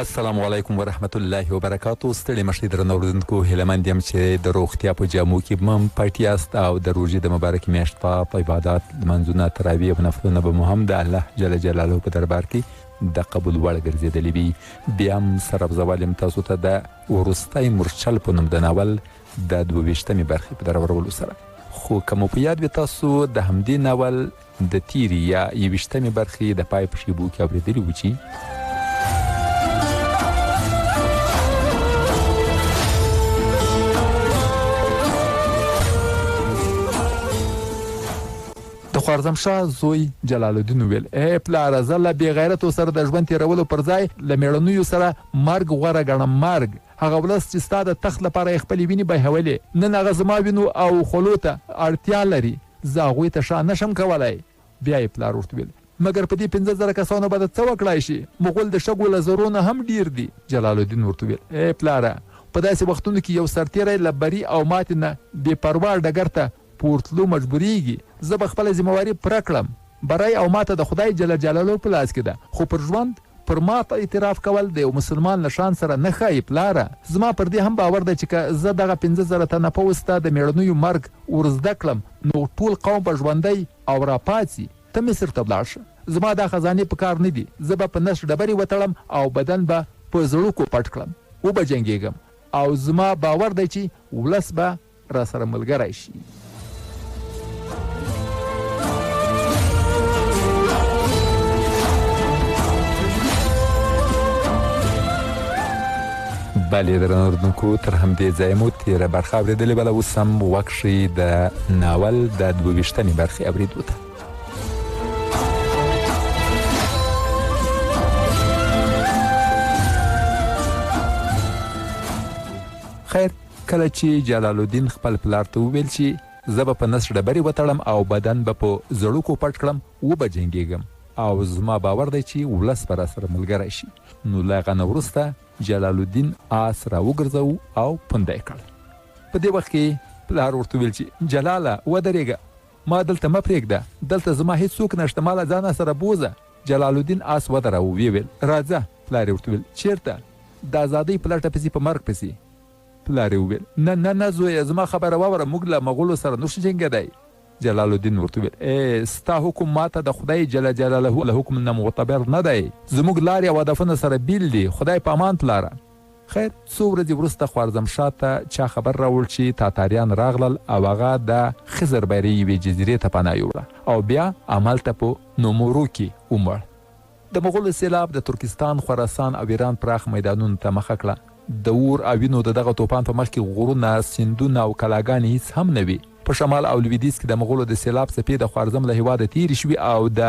السلام علیکم ورحمت الله وبرکاتو. ستړي مشي درنو اوریدونکو، هیلهمند یم چې د روغتیا په جامو کې مم پټ یاست او د روژې د مبارک میاشت په عبادت لمانځونه تراویح او نفلونه به مو هم د الله جل جلاله په دربار کې د قبول وړ ګرځېدلي وي. بیا هم سره زوال یم تاسو ته د وروستی مورچل په نوم د ناول د 22مې برخې په درورولو سره. خو که مو په یاد وي تاسو د همدې ناول د تیرې یا 21مې برخې د پای په شیبو کې اورېدلي وو چې د خوارزمشاه زوی جلال الدین ویل: ای پلاره، زه له بې غیرتو سره د ژوند تېرولو پر ځای له مېړنیو سره مرګ غوره ګڼم. مرګ هغه ولس چې ستا د تخت لپاره یې خپلې وینې بهولې، نن هغه زما وینو او خولو ته اړتیا لري. زه هغوی ته شا نشم کولی. بیا یې پلار ورته ویل: مګر په دې 15,000 کسانو به د څه وکړای شي؟ مغول د شګو له زرو نه هم ډیر دي. جلال الدین ورته ویل: ای پلاره، په داسې وختونو کې یو سرتیری له بري او ماتې نه بې پروا ډګر ته پورتلو مجبوریږي. زه به خپله ذمهواري پوره کړم. بری او ماته د خدای جل جلاله په لاس کې ده، خو پر ژوند پر ماته اعتراف کول د یو مسلمان له شان سره نه ښایي. پلاره، زما پر دې هم باور ده چې که زه دغه 15,000 تنه پوځ ته د مېړنیو مرګ ورزده کړم، نو ټول قوم به ژوندی او راپاڅي. ته مصر ته ولاړ شه، زما دا خزانې په کار نه دي. زه به په نش ډبرې وتړم او بدن به په زړوکو پټ کړم، وبه جنګېږم، او زما باور دی چې ولس به را سره ملګری شي. بله درنو اوریدونکو، تر همدې ځایه مو تېره برخه اورېدلې بله. اوس هم وکښئ د ناول د 22مې برخې اورېدو ته. خیر، کله چې جلال الدین خپل پلار ته وویل چې زه به په نس ډبرې وتړم او بدن به په زړوکو پټ کړم، وبه جنګېږم، او زما باور دی چې ولس به راسره ملګری شي، نو له هغه نه وروسته جلال الدین آس را وګرځو او پنده یې کړ. په دې وخت کې پلار ورته ویل چې جلاله ودرېږه، ما دلته مه پرېږده، دلته زما هېڅوک نشته، ما له ځانه سره بوزه. جلال الدین آس ودراوه، ویې ویل: راځه. پلار یې ورته ویل: چېرته؟ د ازادۍ په لټه پسې، په مرګ پسې. پلار یې وویل: نه نه نه زویه، زما خبره واوره، موږ له مغولو سره نشو جنګېدی. جلال الدین ورته ویل: ای ستا حکم ماته د خدای جل جلاله له حکم نه معتبر نه دی. زموږ لارې او هدفونه سره بیل دي. خدای په امان پلاره. خیر، څو ورځې وروسته خوارزمشاه ته چا خبر راوړ چې تاتاریان راغلل او هغه د خضر بیرې یوې جزیرې ته پناه یوړه او بیا همالته په نومورو کې ومړ. د مغولو سیلاب د ترکستان، خراسان او ایران پراخ میدانونو ته مخه کړه. د اور او وینو د دغه توپان په مخ کې غرونه، سیندونه او کلاګانې هیڅ هم نه وي. په شمال او لویدیځ کې د مغولو د سیلاب څپې د خوارزم له هېواده تېرې شوې او د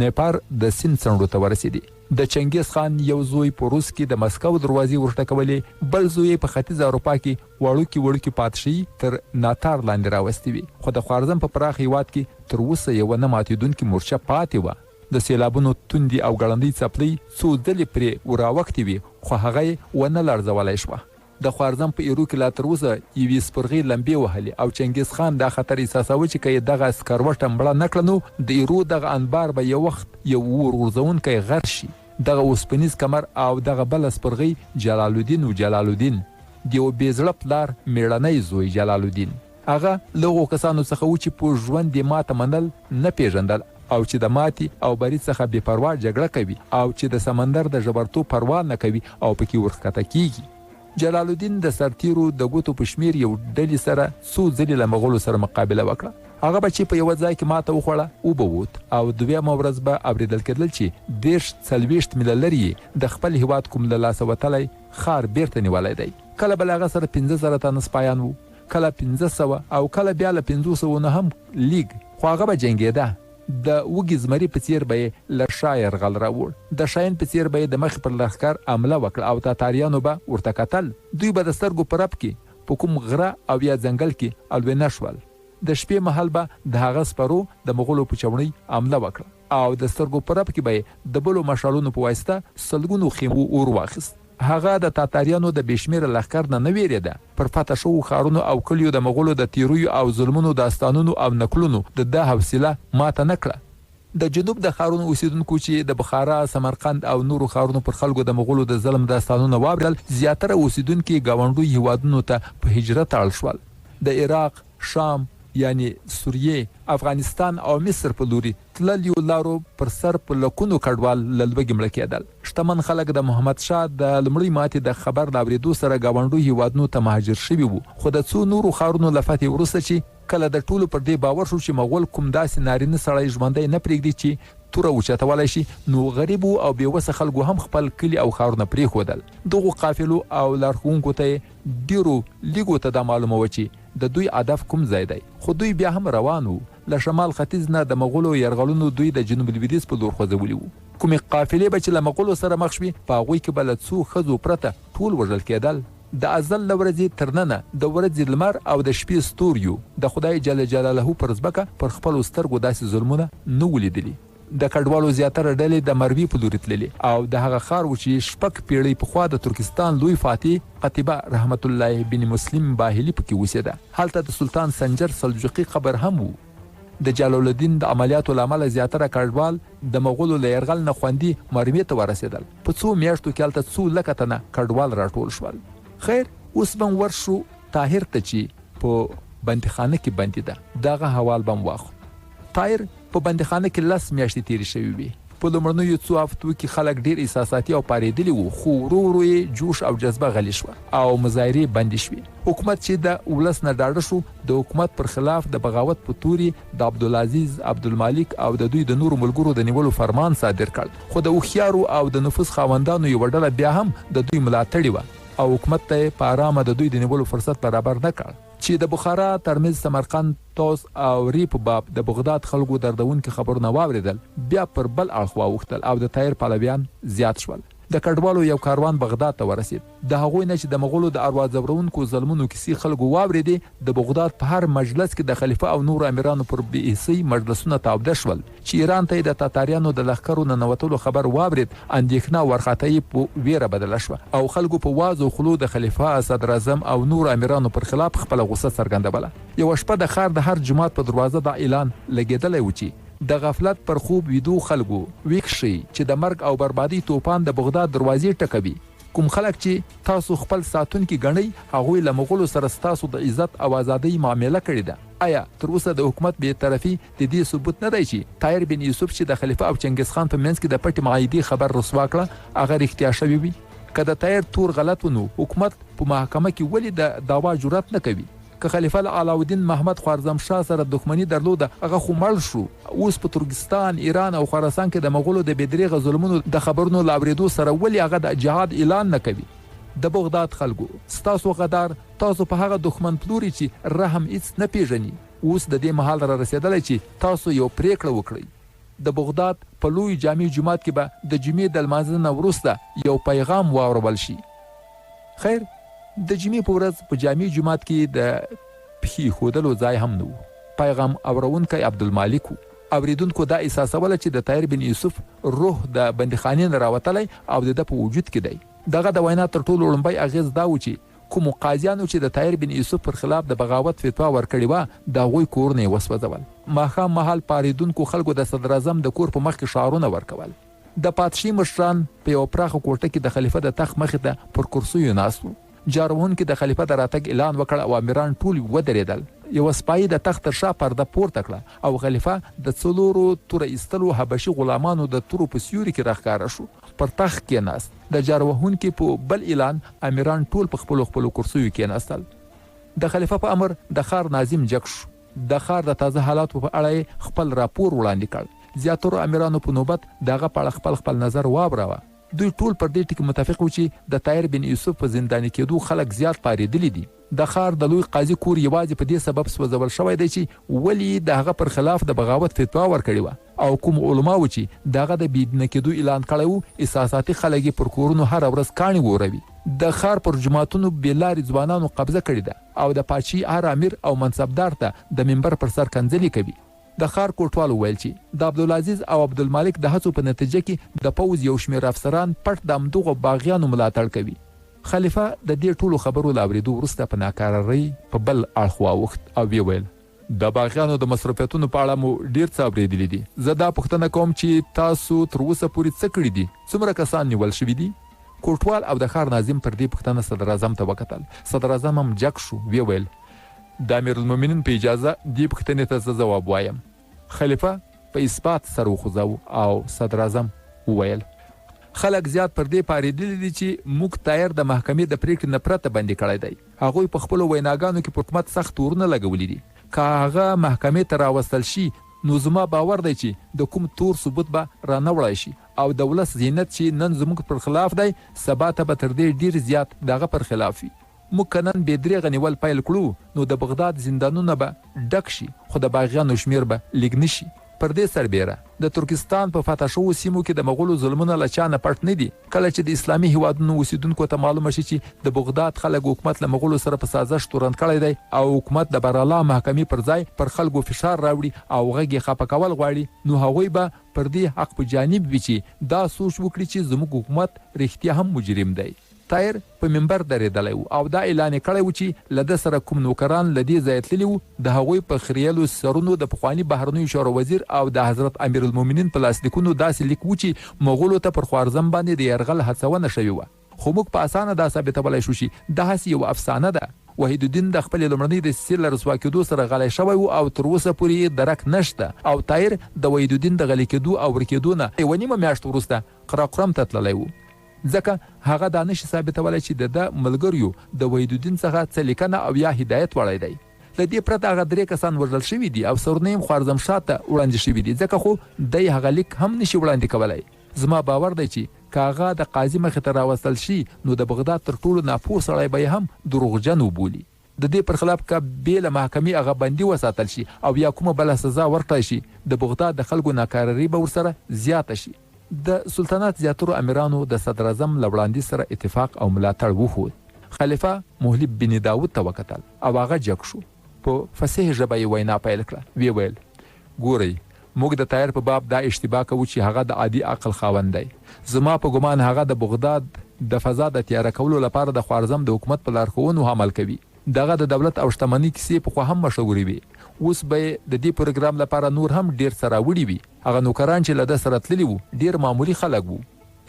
نیپار د سیند څنډو ته ورسېدې. د چنګیز خان یو زوی په روس کې د مسکو دروازې ورټکولې، بل زوی په ختیځ اروپا کې وړوکي پادشاهي تر ناتار لاندې راوستې وي. خو د خوارزم په پراخ هېواد کې تر اوسه یوه نه ماتېدونکې مورچه پاتې وه. د سیلابونو توندې او ګړندۍ څپلۍ څو ځلې پرې وراوښتې وي، خو هغه یې ونه لړزولی شوه. د خوارزم په ایرو کې لا تر اوسه یوې سپرغۍ لمبې وهلې او چنګیز خان دا خطر احساساوه چې که یې دغه سکروټه مړه نه کړه، نو د ایرو دغه انبار به یو وخت یو اور غورځونکی غر شي. دغه اوسپنیز کمر او دغه بله سپرغۍ جلال الدین و جلال الدین، د یو بېزړه پلار مېړنی زوی جلال الدین. هغه له هغو کسانو څخه و چې په ژوند یې ماته منل نه پېژندل، او چې د ماتې او بري څخه بې پروا جګړه کوي، او چې د سمندر د ژبرتوب پروا نه کوي او پکې ورښکته کیږي. جلال الدین د سرتیرو د ګوتو په شمیر یو ډلې سره څو ځلې له مغولو سره مقابله وکړه. هغه به چې په یوه ځای کې ماته وخوړه، وبه ووت، او دویمه ورځ به اورېدل کېدل چې 30-40 میله لرې د خپل هېواد کوم له لاسه وتلی ښار بیرته نیولی دی. کله به له هغه سره 15,000 تنه سپایان وو، کله 500 او کله بیا له 500 نه هم لیگ. خو هغه به جنګېده. د وږي زمري په څېر به یې له شا یرغل راوړ، د شاین په څېر به یې د مخې پر لښکر حمله وکړه او تاتاریانو به ورته کتل. دوی به د سترګو په رپ کې په کوم غره او یا ځنګل کې الوینه شول. د شپې مهال به د هغه سپرو د مغولو په چوڼۍ حمله وکړه او د سترګو په رپ کې به یې د بلو مشالونو په واسطه سلګونو خیمو اور واخیست. هغه د تاتاریانو د بېشمېره لښکر نه ویرېده. پر فتح شوو ښارونو او کلیو د مغولو د تیرویو او ظلمونو داستانونو او نکلونو د ده حوصله ماته نه کړه. د جنوب د ښارونو اوسیدونکو چې د بخارا، سمرقند او نورو ښارونو پر خلکو د مغولو د ظلم داستانونه واورېدل، زیاتره اوسیدونکي ګاونډیو هیوادونو ته په هجرت اړ شول. د عراق، شام یعنی سوریه، افغانستان او مصر په لوري تللیو لارو پر سر په لکونو کډوال له لوږې مړه کېدل. شتمن خلک د محمد شاه د لومړۍ ماتې د خبر له اورېدو سره ګاونډیو هیوادونو ته مهاجر شوي وو، خو د څو نورو ښارونو له فتحې وروسته چې کله د ټولو پر دې باور شو چې مغول کوم داسې نارینه سړی ژوندی نه پرېږدي چې توره اوچتولی شي، نو غریبو او بېوسه خلکو هم خپل کلي او ښارونه پرېښودل. دغو قافلو او لارښوونکو ته یې ډېرو لیګو ته دا معلومه وه چې د دوی هدف کوم ځای دی، خو دوی بیا هم روان وو. له شمال ختیځ نه د مغولو یرغلونو دوی د جنوب لویدیځ په لور خوځولي وو. کومې قافلې به چې له مغولو سره مخ شوي، په هغوی کې به له څو ښځو پرته ټول وژل کېدل. د ازل له ورځې تر ننه د ورځې لمر او د شپې ستوریو د خدای جل جلاله پر ځمکه پر خپلو سترګو داسې ظلمونه نه ولیدلي. د کډوالو زیاتره ډلې د مروي په لوري تللې او د هغه ښار و چې شپږ پیړۍ پخوا د ترکستان لوی فاتح قتیبه رحمت الله بن مسلم باهلي پکې اوسېده. هلته د سلطان سنجر سلجوقي قبر هم و. د جلال الدین د عملیاتو له امله زیاتره کډوال د مغولو له یرغل نه خوندي مرمۍ ته ورسېدل. په څو میاشتو کې هلته څو لکه تنه کډوال راټول شول. خیر اوس بم ورشو طاهر ته چې په بندیخانه کې بندي ده، دغه حوال بم واخلو. طاهر په بندیخانه کې 10 میاشتې تیرې شوې وي. په لومړنیو څو هفتو کې خلک ډیر احساساتي او پارېدلي وو، خو ورو ورو یې جوش او جذبه غلې شوه او مظاهرې بندې شوې. حکومت چې د ولس نه ډاډه شو، د حکومت پر خلاف د بغاوت په توري د عبدالعزیز، عبدالمالک او د دوی د نورو ملګرو د نیولو فرمان صادر کړ. خو د هوښیارو او د نفوذ خاوندانو یوه ډله بیا هم د دوی ملاتړې وه او حکومت ته په آرامه د دوی د نیولو فرصت برابر نه کړ. چې د بخارا ترمنځ سمرقند، توس او ری په باب د بغداد خلکو دردونکي خبرونه واورېدل، بیا پر بل اړخ واوښتل او د طاهر پلویان زیات شول. د کډوالو یو کاروان بغداد ته ورسید. د هغوی نه چې د مغولو د اروا ځورونکو ظلمونو کیسې خلکو واورېدې، د بغداد په هر مجلس کې د خلیفه او نورو امیرانو پر بې حسۍ مجلسونه تاوده شول. چې ایران ته د تاتاریانو د لښکرو ننوتلو خبر واورېد، اندېښنه او وارخطایي په ویره بدله شوه او خلکو په واز او خلو د خلیفه، صدراعظم او نورو امیرانو پر خلاف خپله غوسه څرګندوله. یوه شپه د ښار د هر جومات په دروازه دا اعلان لګېدلی و چې د غفلت پر خوب ویدو خلکو ویښ شئ چې د مرګ او بربادي توپان د بغداد دروازې ټکوي. کوم خلک چې تاسو خپل ساتونکي ګڼئ، هغوی له مغولو سره ستاسو د عزت او ازادۍ معامله کړې ده. آیا تر اوسه د حکومت بې طرفي د دې ثبوت نه دی چې طاهر بن یوسف چې د خلیفه او چنګیز خان په منځ کې د پټې معاهدې خبر رسوا کړه، هغه رښتیا شوی وي؟ که د طاهر تور غلط و، نو حکومت په محکمه کې ولې د دعوا جرأت نه کوي؟ که خلیفه علاءالدین محمد خوارزمشاه سره دښمني درلوده، هغه خو مړ شو. اوس په ترکستان، ایران او خراسان کې د مغولو د بېدریغه ظلمونو د خبرونو له اورېدو سره ولې هغه د جهاد اعلان نه کوي؟ د بغداد خلکو، ستاسو غدار، تاسو په هغه دښمن پلوري چې رحم هیڅ نه پیژني، اوس د دې مهال را رسېدلی چې تاسو یو پریکړه وکړئ. د بغداد په لوی جامع جومات کې به د جمعې د لمانځه نه وروسته یو پیغام واورول شي. خیر د جمعې په ورځ په جامع جومات کې د پښې ښودلو ځای هم نه و. پیغام اورونکی عبدالمالک و. اوریدونکو دا احساسوله چې د طاهر بن یوسف روح د بندیخانې نه راوتلی او د ده په وجود کې دی. دغه د وینا تر ټولو لومړی اغېز دا و چې کومو قاضیانو چې د طاهر بن یوسف پر خلاف د بغاوت فتوا ورکړې وه، د هغوی کورونه یې وسوځول. ماښام مهال پارېدونکو خلکو د صدراعظم د کور په مخ کې شعارونه ورکول. د پادشي مشران په یوه پراخه کوټه کې د خلیفه د تخت مخې ته پر کرسیو ناست وو. جاروونکي د خلیفه د راتګ اعلان وکړ او امیران ټول ودرېدل. یوه سپایي د تخت تر شا پرده پورته کړه او خلیفه د څلورو توره ایستلو حبشي غلامانو د تورو په سیوري کې راښکاره شو. پر تخت کېناست. د جاروونکي په بل اعلان امیران ټول په خپلو کورسیو کېناستل. د خلیفه په امر د ښار ناظم جګ شو. د ښار د تازه حالاتو په اړه خپل راپور وړاندې کړ. زیاترو امیرانو په نوبت دغه په اړه خپل نظر واوراوه. دوی ټول پر دې ټکي متفق و چې د طاهر بن یوسف په زنداني کېدو خلک زیات پارېدلي دي. د ښار د لوی قاضي کور یوازې په دې سبب سوځول شوی دی چې ولې د هغه پر خلاف د بغاوت فتوا ورکړې وه او کوم علماو چې دغه د بېدینه کېدو اعلان کړی و، احساساتي خلک یې پر کورونو هره ورځ کاڼي وروي. د ښار پر جوماتونو بېلارې ځوانانو قبضه کړې ده او د پاچي هر امیر او منصبدار ته د منبر پر سر کنځلې کوي. د ښار کوټوالو ویل چې د عبدالعزیز او عبدالمالک د هڅو په نتیجه کې د پوځ یو شمېر افسران پټ د همدغو باغیانو ملاتړ کوي. خلیفه د دې ټولو خبرو له اورېدو وروسته په ناکرارۍ په بل اړخ واوښت او ویې ویل، د باغیانو د مصرفیتونو په اړه مو ډیر څه اورېدلي دي. زه دا پوښتنه کوم چې تاسو تر اوسه پورې څه کړي دي؟ څومره کسان نیول شوي دي؟ کوټوال او د ښار ناظم پر دې پوښتنه صدر اعظم ته وکتل. صدر اعظم هم جګ شو، ویې ویل د امیرالمؤمنین په اجازه دې پوښتنې ته زه ځواب وایم. خلیفه په اثبات سر وخوځاوه او صدر اعظم وویل خلک زیات پر دې پارېدلي دي چې موږ تایر د محکمې د پریکړې نه پرته بندي کړی دی. هغوی په خپلو ویناګانو کې پر حکومت سخت تورونه لګولي دي. که هغه محکمې ته راوستل شي نو زما باور دی چې د کوم تور ثبوت به رانه وړی شي او د ولس زینت چې نن زموږ پر خلاف دی سبا ته به تر دې ډیر زیات دغه پر خلاف وي. موږ که نن بې درېغه نیول پیل کړو نو د بغداد زندانونه به ډک شي خو د باغیانو شمیر به لږ نه شي. پر دې سربیره د ترکستان په فتح شوو سیمو کې د مغولو ظلمونه له چا نه پټ نه دي. کله چې د اسلامي هیوادونو اوسیدونکو ته معلومه شي چې د بغداد خلک حکومت له مغولو سره په سازش تورن کړی دی او حکومت د براله محکمې پر ځای پر خلکو فشار راوړي او غږ یې خفه کول غواړي نو هغوی به پر دې حق په جانب وي چې دا سوچ وکړي چې زموږ حکومت رښتیا هم مجرم دی. طاهر په منبر درېدلی و او دا اعلان یې کړی و چې له ده سره کوم نوکران له دې ځایه تللي وو د هغوی په خریلو سرونو د پخواني بهرنیو چارو وزیر او د حضرت امیرالمؤمنین په لاسلیکونو داسې لیک و چې مغولو ته پر خوارزم باندې د یرغل هڅونه شوې وه. خو موږ په اسانه دا ثابتولی شو چې دا هسې یو افسانه ده. وحید الدین د خپلې لومړنۍ دسیسې له رسوا کېدو سره غلی شوی و او تر اوسه پورې یې درک نشته او طاهر د وحید الدین د غلی کېدو او ورکېدو نه یوه نیمه میاشت وروسته قراقرم ته تللی و. ځکه هغه دا نشي ثابتولی چې د ده ملګریو د وحید الدین څخه څه لیکنه او یا هدایت وړی دی. له دې پرته هغه 3 کسان وژل شوي دي او سرونه یې خوارزمشاه ته وړاندې شوي دي. ځکه خو دی هغه لیک هم نشي وړاندې کولی. زما باور دی چې که هغه د قاضي مخې ته راوستل شي نو د بغداد تر ټولو ناپوه سړی به یې هم دروغجن وبولي. د دې پر خلاف که بې له محکمې هغه بندي وساتل شي او یا کومه بله سزا ورکړی شي د بغداد د خلکو ناکراري به ورسره زیاته شي. د سلطنت زیاترو امیرانو د صدر اعظم له وړاندیز سره اتفاق او ملاتړ وښود. خلیفه مهلب بن داود ته وکتل او هغه جګ شو. په فصیح ژبه یې وینا پیل کړه. ویې ویل ګورئ موږ د طاهر په باب دا اشتباه کوو چې هغه د عادي عقل خاوند دی. زما په ګمان هغه د بغداد د فضا د تیاره کولو لپاره د خوارزم د حکومت په لارښوونو عمل کوي. دغه د دولت او شتمنۍ کیسې پخوا هم مشهورې وي. اوس به د دې پروګرام لپاره نور هم ډیر څه راوړي وي. هغه نوکران چې له ده سره تللي وو ډیر معمولي خلک وو.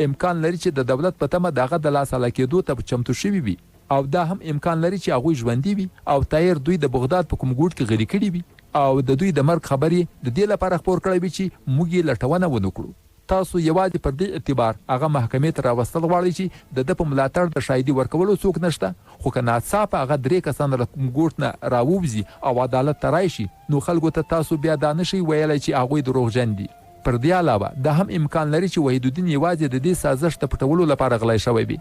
امکان لري چې د دولت په تمه د هغه د لاسه کېدو ته چمتو شوي وي او دا هم امکان لري چې هغوی ژوندي وي او طاهر دوی د بغداد په کوم ګوټ کې غلي کړي وي او د دوی د مرګ خبرې د دې لپاره خپور کړی وي چې موږ یې لټونه ونه کړو. تاسو یوازې پر دې اعتبار هغه محکمې ته راوستل غواړئ چې د ده په ملاتړ د شاهدي ورکولو څوک نشته. خو که ناڅاپه هغه 3 کسان له کوم ګوټ نه راووځي او عدالت ته راشي نو خلکو ته تاسو بیا دا نشئ ویلی چې هغوی دروغجن دي. پر دې علاوه دا هم امکان لري چې وحید الدین یوازې د دې سازش د پټولو لپاره غلی شوی وي.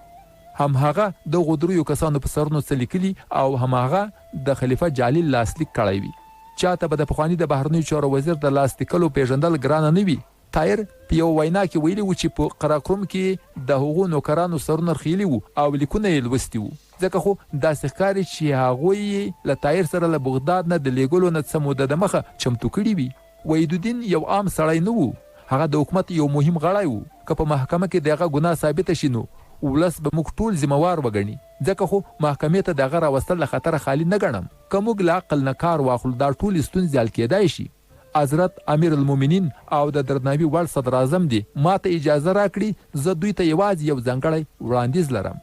هم هغه دغو 3 کسانو په سرونو څه لیکلي او هم هغه د خلیفه جعلي لاسلیک کړی وي. چاته به د پخواني د بهرنیو چارو وزیر د لاسلیکلو پیژندل ګرانه نه وي. طاهر په یو وینا کې ویلي و چې په قراقرم کې د هغو نوکرانو سرونه رخیلي وو او لیکونه یې لوستي وو. ځکه خو داسې ښکاري چې هغوی له طاهر سره له بغداد نه د لیږلو نه څه موده د مخه چمتو کړي وي. وحید الدین یو عام سړی نه و. هغه د حکومت یو مهم غړی و. که په محکمه کې د هغه ګناه ثابته شي نو ولس به موږ ټول ذمهوار وګڼي. ځکه خو محکمې ته د هغه راوستل له خطره خالي نه ګڼم. که موږ له عقل نه کار واخلو دا ټولې ستونزې حل کېدای شي. حضرت امیر المؤمنین او د درناوي وړ صدر اعظم دی ما ته اجازه راکړي زه دوی ته یوازې یو ځانګړی وړاندیز لرم.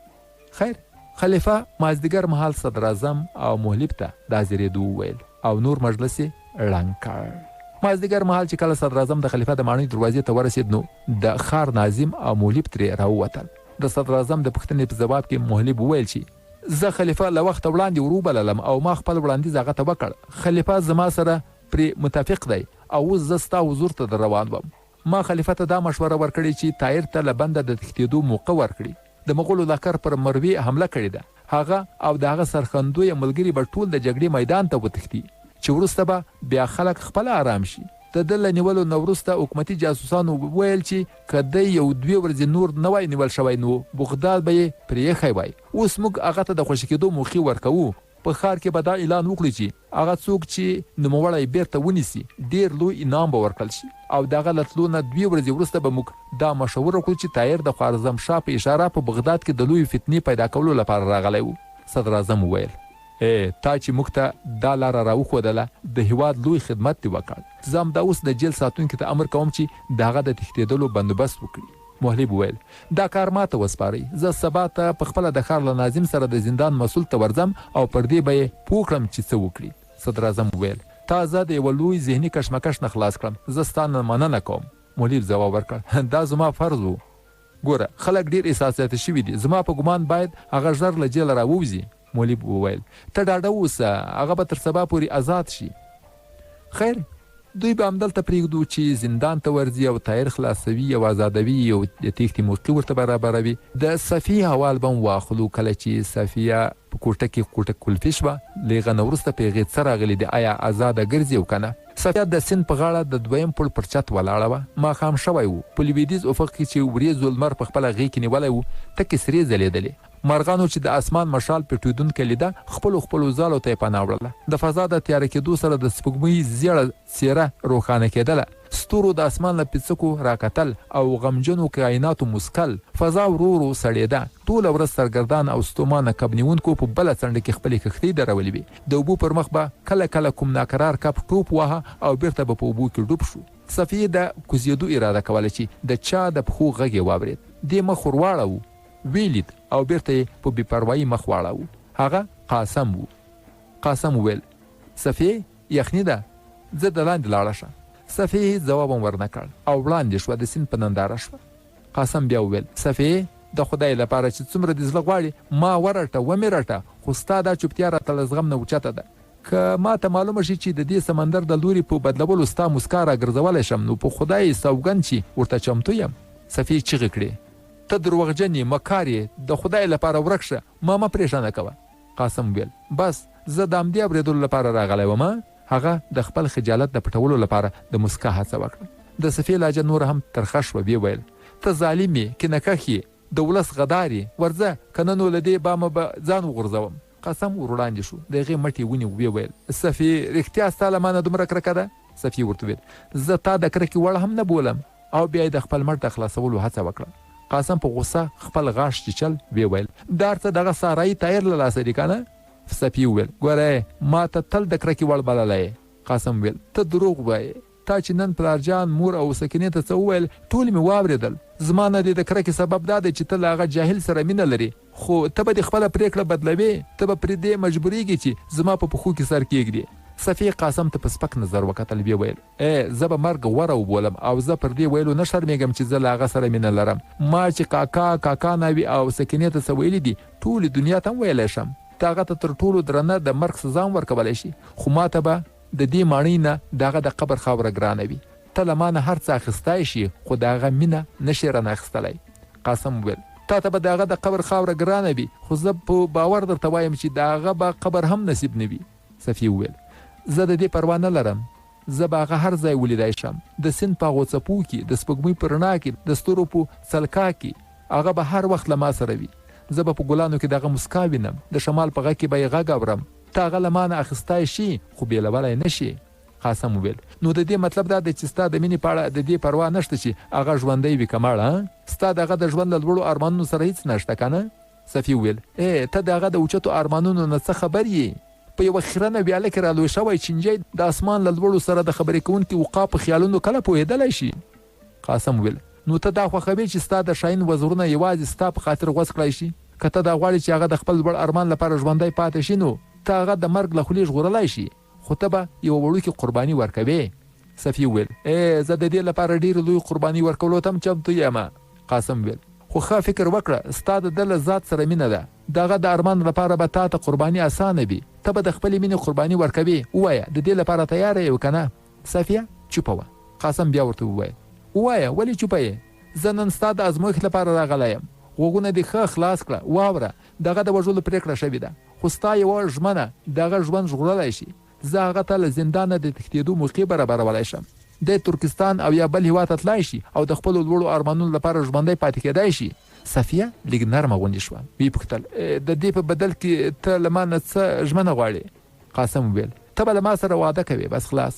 خیر خلیفه مازدیګر مهال صدر اعظم او مهلب ته دا زیرېدو وویل او نور مجلس یې ړنګ کړ. مازدیګر مهال چې کله صدر اعظم د خلیفه د ماڼۍ دروازې ته ورسېد نو د ښار ناظم او مهلب ترې راووتل. د صدر اعظم د پوښتنې په ځواب کې مهلب وویل چې زه خلیفه له وخته وړاندې وروبللم او ما خپل وړاندیز هغه ته وکړ. خلیفه زما سره پرې متفق دی او اوس زه ستا حضور ته در روان وم. ما خلیفه ته دا مشوره ورکړې چې طاهر ته له بنده د تښتېدو موقع ورکړي. د مغولو لښکر پر مروې حمله کړې ده. هغه او د هغه سرښندویه ملګري به ټول د جګړې میدان ته وتښتي چې وروسته به بیا خلک خپله آرام شي. د ده له نیولو نه وروسته حکومتي جاسوسانو وویل چې که دی 1-2 ورځې نور نه وای نیول شوی نو بغداد به یې پرېښی وای. اوس موږ هغه ته د خوشي کېدو موخې ورکوو. په ښار کې به دا اعلان وکړي چې هغه څوک چې نوموړی بیرته ونیسي ډیر لوی انعام به ورکړل شي او د هغه له تلو نه 2 ورځې وروسته به موږ دا مشوره کړو چې طاهر د خوارزمشاه په اشاره په بغداد کې د لوی فتنې پیدا کولو لپاره راغلی و. صدر اعظم وویل تا چې موږ ته دا لاره راوښودله د هیواد لوی خدمت دې وکړ. زه همدا اوس د جیل ساتونکي ته امر کوم چې د هغه د تښتېدلو بندوبست وکړي. محلب وویل دا کار ماته وسپارئ، زه سبا ته پخپله د ښار له ناظم سره د زندان مسؤل ته ورځم او پر دې به یې پوه کړم چې څه وکړي. صدراعظم وویل تا زه د یوه لوی ذهني کشمکش نه خلاص کړم، زه ستا نه مننه کوم. محلب ځواب ورکړ دا زما فرض و. ګوره خلک ډېر احساساتي شوي دي، زما په ګمان باید هغه ژر له جیله راووځي. محلب وویل ته ډاډه اوسه، هغه به تر سبا پورې آزاد شي. خیر دوی به همدلته پرېږدو چې زندان ته ورځي او طاهر خلاصوي او آزادوي او د تېښتې موقع ورته برابروي. د صفیې حوال به هم واخلو. کله چې صفیه په کوټه کې کوټه کلفي شوه، له هغه نه وروسته په هغې څه راغلي دي، آیا آزاده ګرځي او که نه. صفیه د سیند په غاړه د دویم پل پر چت ولاړه وه. ماښام شوی و. په لویدیځ افق کې چې وریځو لمر په خپله غېږ کې نیولی و، تکې سرې ځلېدلې. مرغانو چې د اسمان مشال پټېدونکی لیده، خپلو ځالو ته یې پناه وړله. د فضا د تیاره کېدو سره د سپوږمۍ زیړه څېره روښانه کېدله. ستورو د اسمان له پیڅکو راکتل او غمجنو کائناتو مسکل. فضا ورو ورو سړېده. ټوله ورځ سرګردان او ستومانه کب نیونکو په بله څنډه کې خپلې کښتۍ درولې وې. د اوبو پر مخ به کله کله کوم ناقرار کب ټوپ واهه او بیرته به په اوبو کې ډوب شو. صفیې د کوزېدو اراده کوله چې د چا د پښو غږ یې واورېد. دې مخ ور واړوو، ویلید او بیرته یې په بې پروایي مخ واړاوه. هغه قاسم و. قاسم وویل صفیې یخني ده، زه د لاندې لاړه شه. صفیې ځواب هم ورنه کړ او وړاندې شوه، د سیند په ننداره شوه. قاسم بیا وویل صفیې د خدای لپاره چې څومره دې زړه غواړي ما ورټه ومې رټه، خو ستا دا چوپتیا راته له زغم نه اوچته ده. که ما ته معلومه شي چې د دې سمندر د لوري په بدلولو ستا مسکا راګرځولی شم، نو په خدای سوګند چې ورته چمتو یم. صفیې چیغې کړې ته دروغجن یې، مکار یې، د خدای لپاره ورک شه، ما مه پرېښانه کوه. قاسم ویل بس زه د همدې اورېدلو لپاره راغلی وم. هغه د خپل خجالت د پټولو لپاره د مسکا هڅه وکړه. د صفیې لهجه نوره هم ترخه شوه. ویې ویل ته ظالم یې، کینهکښ یې، د ولس غدار یې، ورځه که نه نو له دې بامه به ځان وغورځوم. قاسم ور وړاندې شو، د هغې مټ یې ونیو. ویې ویل صفیې رښتیا ستا له ما نه دومره کرکه ده؟ صفیې ورته ویل زه تا د کرکې وړ هم نه بولم. او بیا یې د خپل مټ د خلاصولو هڅه وکړه. قاسم په غوسه خپل غاښ چیچل. ویې ویل دا څه دغه سارایي طاهر له لاسه دي که نه؟ صفیې وویل ګوره ما ته تل د کرکې وړ بللی. قاسم ویل ته دروغ وایې، تا چې نن پلارجان مور او سکینې ته څه وویل ټول مې واورېدل. زما نه دې د کرکې سبب دا دی چې ته له هغه جاهل سره مینه لرې، خو ته به دې خپله پرېکړه بدلوې، ته به پرې دې مجبورېږي چې زما په پښو کې سر کېږدي. صفیې قاسم ته په سپک نظر وکتل. ویې ویل زه به مرګ غوره وبولم او زه پر دې ویلو نه شرمېږم چې زه له هغه سره مینه لرم. ما چې کاکا ناوي او سکینې ته څه ویلي دي ټولې دنیا ته هم ویلی شم. ته هغه ته تر ټولو درنه د مرګ سزا هم ورکولی شي، خو ما ته به د دې ماڼۍ نه د هغه د قبر خاوره ګرانه وي. ته له ما نه هر څه اخیستی شي، خو د هغه مینه نشي رانه اخیستلی. قاسم وویل تا ته به د هغه د قبر خاوره ګرانه وي، خو زه په باور درته وایم چې د هغه به قبر هم نصیب نه وي. صفیې وویل زه د دې پروا نه لرم، زه به هغه هر ځای ولیدی شم، د سیند په هغو څپو کې، د سپوږمۍ په رڼا کې، د ستورو په څلکا کې. هغه به هر وخت له ما سره وي. زه به په ګلانو کې دغه مسکا وینم، د شمال په غږ کې به یې غږ اورم. ته هغه له ما نه اخیستی شي، خو بېلولی نه شي. قاسم وویل نو د دې مطلب دا دی چې ستا د مینې په اړه د دې پروا نشته چې هغه ژوندی وي که مړه؟ ستا د هغه د ژوند له لوړو ارمانونو سره هیڅ نشته که نه؟ صفیې وویل ته د هغه د اوچتو ارمانونو نه څه خبر یې؟ په یوه خیرنه ویاله کې رالوی شوی چینجی د اسمان له لوړو سره د خبرې کوونکي وقا په خیالونو کله پوهېدلی شي؟ قاسم وویل نو ته دا خوښوې چې ستا د شاهین وزرونه یوازې ستا په خاطر غوڅ کړی شي؟ که ته دا غواړې چې هغه د خپل لوړ ارمان لپاره ژوندی پاتې شي، نو ته هغه د مرګ له خولې ژغورلی شي، خو ته به یوه وړوکې قرباني ورکوې. صفیې وویل زه د دې لپاره ډېرې لوی قرباني ورکولو ته هم چمتو یم. قاسم وویل خو ښه فکر وکړه، ستا د ده له ذات سره مینه ده، د هغه د ارمان لپاره به تا ته قرباني اسانه وي، ته به د خپلې مینې قرباني ورکوې. ووایه د دې لپاره تیاره یې که نه؟ صفیه چوپه وه. قاسم بیا ورته وویل ووایه ولې چوپه یې؟ زه نن ستا د ازمویښت لپاره راغلی یم، غوږونه دې ښه خلاص کړه، واوره دغه د وژلو پرېکړه شوې ده، خو ستا یوه ژمنه دغه ژوند ژغورلی شي. زه هغه ته له زندانه د تښتېدو موقع برابرولی شم، د ترکستان او یا بل هېواد ته تلای شي او د خپلو لوړو ارمانونو لپاره ژوندی پاتې کېدای شي. صفیه لږ نرمه غوندې شوه. ویې پوښتل د دې په بدل کې ته له ما نه څه ژمنه غواړې؟ قاسم وویل ته به له ما سره واده کوې، بس خلاص.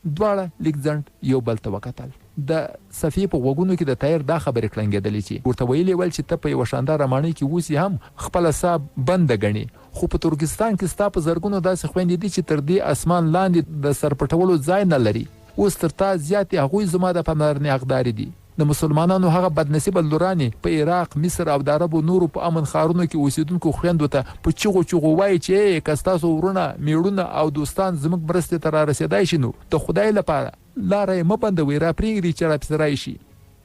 دواړه لږ ځنډ یو بل ته وکتل. د صفیې په غوږونو کې د طاهر دا خبرې کړنګېدلې چې ورته ویلې ول چې ته په یوه شانداره ماڼۍ کې اوسې هم خپله ساه بنده ګڼې، خو په ترکستان کې ستا په زرګونو داسې خويندې دي چې تر دې اسمان لاندې د سرپټولو ځای نه لري. اوس تر تا زیات هغوی زما د پاملرنې حقداري دي. د مسلمانانو هغه بدنصیبه لورانې په عراق، مصر او د عربو نورو په امن ښارونو کې اوسیدونکو خویندو ته په چغو وایي چې که ستاسو ورونه، میړونه او دوستان زموږ مرستې ته رارسېدای شي نو د خدای لپاره لاره یې مه بندوئ، راپرېږدئ چې راپسرای شي.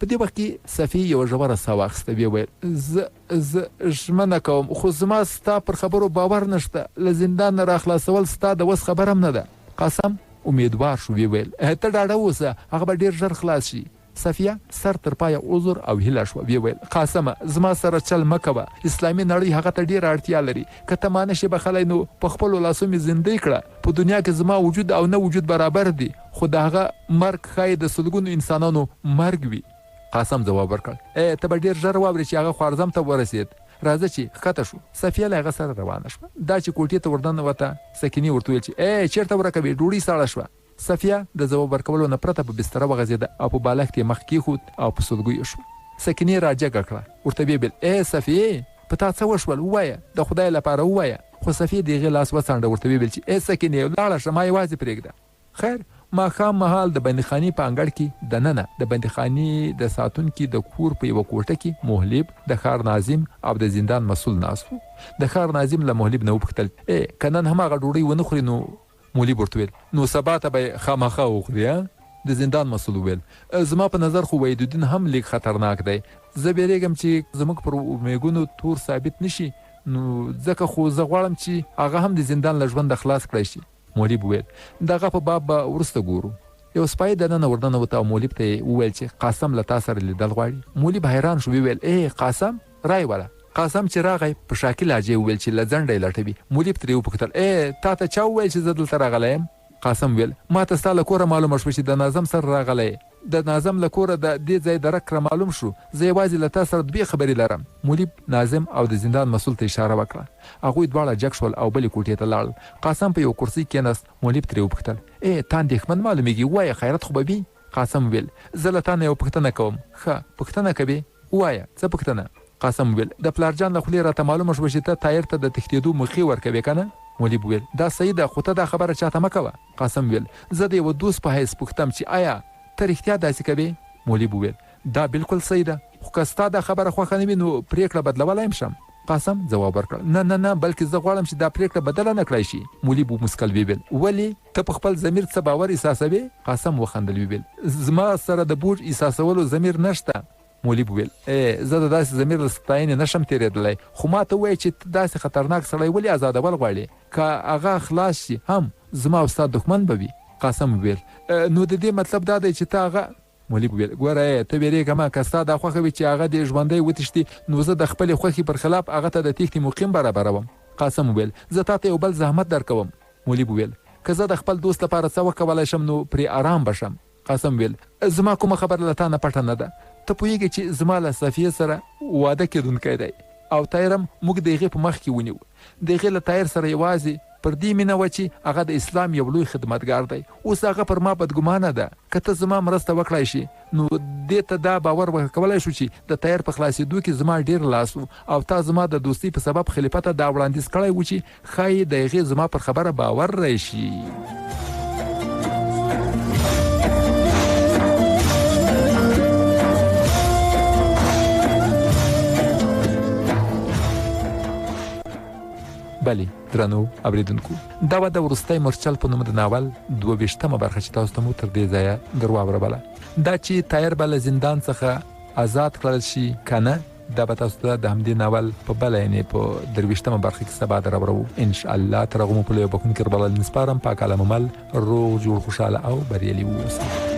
په دې وخت کې صفي یوه ژوره ساه واخیسته، ویې ویل زه ژمنه کوم خو زما ستا پر خبرو باور نشته، له زندان نه راخلاصول ستا د وس خبره هم نه ده. قاسم امیدوار شو، ویې ویل ته ډاډه اوسه، هغه به ډېر ژر خلاص شي. صفیه سر تر پایه عذر او هیله شوه، ویې ویل قاسمه زما سره چل مه کوه، اسلامي نړۍ هغه ته ډېره اړتیا لري، که ته ما نشې بخلی نو په خپلو لاسو مې زندۍ کړه. په دنیا کې زما وجود او نه وجود برابر دي، خو د هغه مرګ ښایي د سلګونو انسانانو مرګ وي. قاسم ځواب ورکړ ته به ډېر ژر واورې چې هغه خوارزم ته ورسېد، راځه چې ښکته شو. صفیه له هغه سره روانه شوه. دا چې کوټې ته وردننوته، سکینې ورته ویل چې چېرته ورکه وې، ډوډۍ ساړه شوه. صفیه د ځواب ورکولو نه پرته په بستره وغځېده او په بالښت یې مخ کېښود او په سلګیو شو. سکینې راجګه کړه، ورته ویې ویل صفیې په تا څه وشول، ووایه، د خدای لپاره ووایه. خو صفیې د هغې لاس وڅانډه، ورته ویې ویل چې سکینې لاړه شه، ما یوازې پرېږده. خیر ماښام مهال د بندیخانې په انګړ کې دننه د بندیخانې د ساتونکي د کور په یوه کوټه کې محلب، د ښار ناظم او د زندان مسؤل ناست و. د ښار ناظم له محلب نه وپوښتل که نن هم هغه ډوډۍ ونه خوري نو محلب ورته ویل نو سبا ته به خامخا وخوري. د زندان مسؤل وویل زما په نظر خو وحیدالدین هم لیک خطرناک دی، زه بیریږم چې زموږ پر میږونو تور ثابت نشي، نو ځکه خو زه غواړم چې هغه هم د زندان له ژونده خلاص کړی شي. مولوي وویل دغه په باب به وروسته ګورو. یو سپای دننه وردننوته او مولوي ته یې وویل چې قاسم له تا سره لیدل غواړي. مولوي حیران شو، ویل قاسم رای وله. قاسم چې راغی په شاکي لهجې وویل چې له ځنډه یې لټوي. مولوي ترې وپوښتل تا ته چا وویل چې زه دلته راغلی یم؟ قاسم ویل ما ته ستا له کوره معلومه شوه چې د ناظم سره راغلی، د ناظم له کوره د دې ځای درک را معلوم شو، زه یوازې له تا سره دوې خبرې لرم. مولوي ناظم او د زندان مسؤل ته اشاره وکړه. هغوی دواړه جګ شول او بلې کوټې ته لاړل. قاسم په یو کرسۍ کېناست. مولوي ترې وپوښتل تا اندېښمن معلومېږي، ووایه خیرت خو به وي؟ قاسم ویل زه له تا نه یو پوښتنه کوم. ښه پوښتنه کوې، ووایه څه پوښتنه؟ قاسم ویل د پلارجان له خولې راته معلومه شوه چې ته طاهر ته د تښتېدو موقع ورکوې که نه؟ مولوي ویل دا صحیح ده خو ته دا خبره چاته مه کوه. قاسم ویل زه د یوه دوست په حیث پوښتم چې آیا ته رښتیا داسې کوې؟ مولوي ویل دا بالکل صحیح ده، خو که ستا دا خبره خوښه نه وي نو پرېکړه بدلولی هم شم. قاسم ځواب ورکړ نه بلکې زه غواړم چې دا پرېکړه بدله نه کړی شي. مولوي مسکل ویل ولې ته په خپل ضمیر څه باور احساسوې؟ قاسم وخندل ویل زما سره د بوج احساسولو ضمیر نشته. مولوي ویل زه د داسې ضمیر له ستاینې نشم تېرېدلی، خو ما ته ووایه چې ته داسې خطرناک سړی ولې ازادول غواړې؟ که هغه خلاص شي هم زما او ستا دښمن به وي. قاسم ویل نو د دې مطلب دا دی چې ته هغه. مولوي ویل ګوره ته ویرېږه مه، که ستا دا خوښه وي چې هغه دې ژوندی وتښتي نو زه د خپلې خوښې پر خلاف هغه ته د تېښتې مقیم برابروم. قاسم ویل زه تا ته یو بل زحمت درکوم. مولوي ویل که زه د خپل دوست لپاره څه وکولی شم نو پرې آرام به شم. قاسم ویل زما کومه خبره له تا نه پټه نه ده، ته پوهېږې چې زما له صفیې سره واده کېدونکی دی او طاهر هم موږ د هغې په مخ کې ونیو. د هغې له طاهر سره یوازې پر دې مینه وه چې هغه د اسلام یو لوی خدمتګار دی. اوس هغه پر ما بدګمانه ده، که ته زما مرسته وکړای شي نو دې ته دا باور ورکولی شو چې د طاهر په خلاصېدو کې زما ډېر لاس و او تا زما د دوستۍ په سبب خلیفه ته دا وړاندیز کړی و چې ښایي د هغې زما پر خبره باور راشي. بلې درنو اوریدونکو، دا به د وروستی مرچل په نوم د ناول 22مه برخه چې تاسو ته مو تر دې ځایه در واوروله. دا چې طاهر به له زندان څخه آزاد کړل شي که نه، دا به تاسو ته د همدې ناول په بله یعنې په 23مه برخه کې سبا در اورو انشاءالله. تر هغو مو په لویه بخښونکي رب العالمین سپارم. پاک عالم عمل، روغ جوړ خوشحاله او بریالي واوسئ.